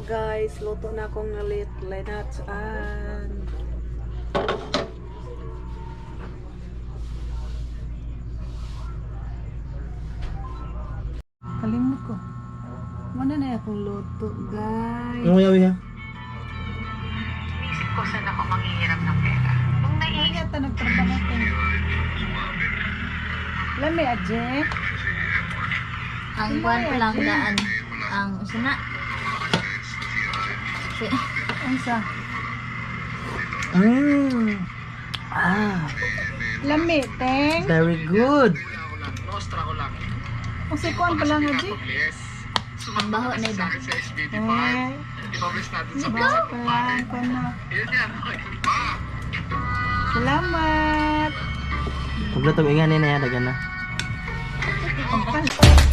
guys, luto na akong linatsan. Kalimut ko. Mana na akong luto guys. Ano yawi ha? Isip ko saan ako manghihiram ng pera. Nung naiisip Yata nagtrabaho ko. Lami adje. Ang buwan ko lang daan. Ang usana. Unsa? Lami teng. Very good. O si kuan pa lang adje. Ang baho na iba. Bawa pa lang ko na. Salamat. Pagluto ingan na dagan na. Ang